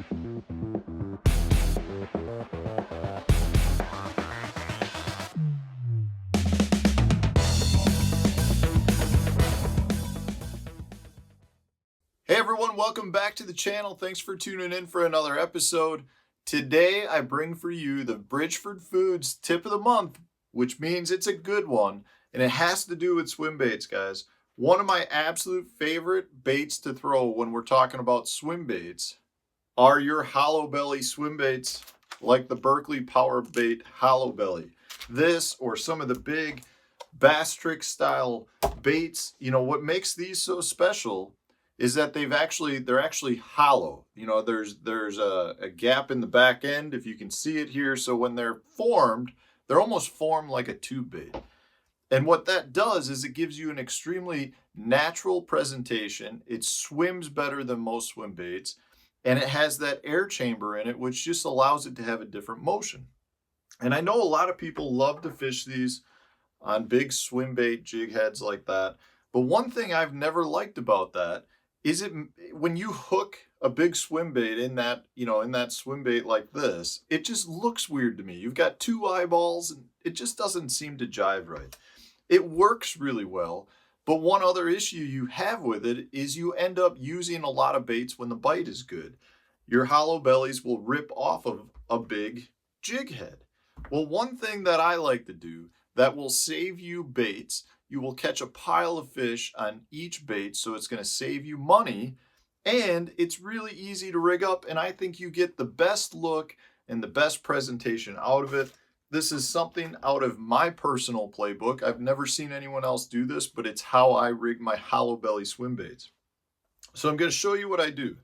Hey everyone, welcome back to the channel. Thanks for tuning in for another episode. Today I bring for you the Bridgeford Foods tip of the month, which means it's a good one, and it has to do with swim baits, guys. One of my absolute favorite baits to throw when we're talking about swim baits are your hollow belly swim baits, like the Berkley Power Bait Hollow Belly. This or some of the big Bass Trick style baits. You know what makes these so special is that they're actually hollow. You know, there's a gap in the back end, if you can see it here. So when they're formed, they're almost formed like a tube bait. And what that does is it gives you an extremely natural presentation. It swims better than most swim baits, and it has that air chamber in it, which just allows it to have a different motion. And I know a lot of people love to fish these on big swim bait jig heads like that. But one thing I've never liked about that is when you hook a big swim bait in that, in that swim bait like this, it just looks weird to me. You've got two eyeballs and it just doesn't seem to jive right. It works really well, but one other issue you have with it is you end up using a lot of baits when the bite is good. Your hollow bellies will rip off of a big jig head. Well, one thing that I like to do that will save you baits, you will catch a pile of fish on each bait, so it's going to save you money, and it's really easy to rig up, and I think you get the best look and the best presentation out of it. This is something out of my personal playbook. I've never seen anyone else do this, but it's how I rig my hollow belly swim baits. So I'm going to show you what I do.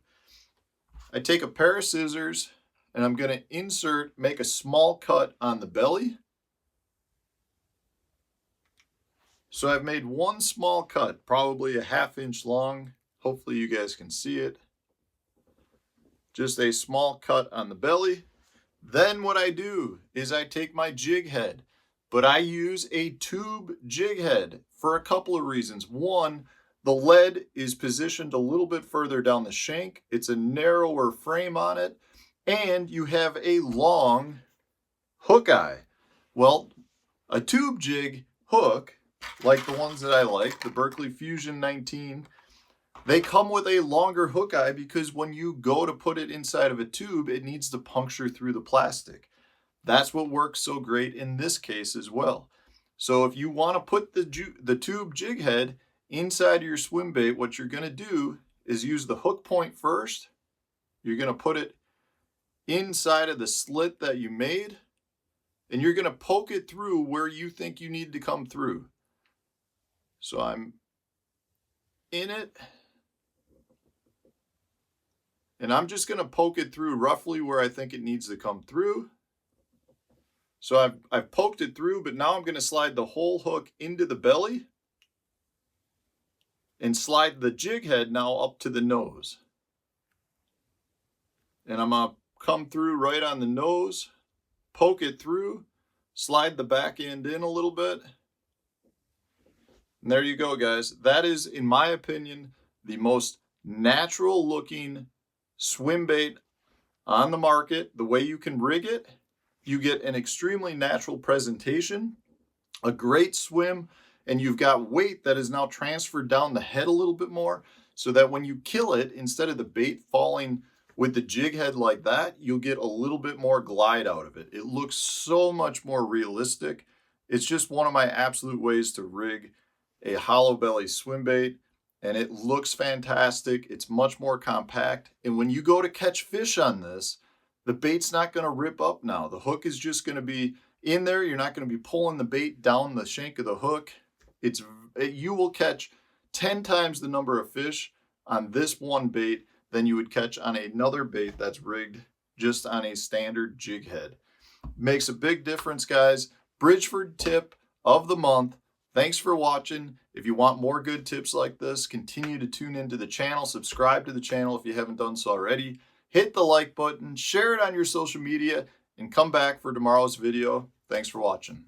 I take a pair of scissors, and I'm going to make a small cut on the belly. So I've made one small cut, probably a 1/2 inch long. Hopefully you guys can see it. Just a small cut on the belly. Then what I do is I take my jig head, but I use a tube jig head for a couple of reasons. One, the lead is positioned a little bit further down the shank. It's a narrower frame on it, and you have a long hook eye. Well, a tube jig hook, like the ones that I like, the Berkley Fusion 19, they come with a longer hook eye because when you go to put it inside of a tube, it needs to puncture through the plastic. That's what works so great in this case as well. So if you want to put the tube jig head inside your swim bait, what you're going to do is use the hook point first. You're going to put it inside of the slit that you made, and you're going to poke it through where you think you need to come through. So I'm in it, and I'm just going to poke it through roughly where I think it needs to come through. So I've poked it through, but now I'm going to slide the whole hook into the belly and slide the jig head now up to the nose. And I'm going to come through right on the nose, poke it through, slide the back end in a little bit. And there you go, guys. That is, in my opinion, the most natural looking swim bait on the market. The way you can rig it, you get an extremely natural presentation, a great swim, and you've got weight that is now transferred down the head a little bit more, so that when you kill it, instead of the bait falling with the jig head like that, you'll get a little bit more glide out of it. It looks so much more realistic. It's just one of my absolute ways to rig a hollow belly swim bait, and it looks fantastic. It's much more compact, and when you go to catch fish on this, the bait's not going to rip up now. The hook is just going to be in there. You're not going to be pulling the bait down the shank of the hook. You will catch 10 times the number of fish on this one bait than you would catch on another bait that's rigged just on a standard jig head. Makes a big difference, guys. Bridgeford tip of the month. Thanks for watching. If you want more good tips like this, continue to tune into the channel. Subscribe to the channel if you haven't done so already. Hit the like button, share it on your social media, and come back for tomorrow's video. Thanks for watching.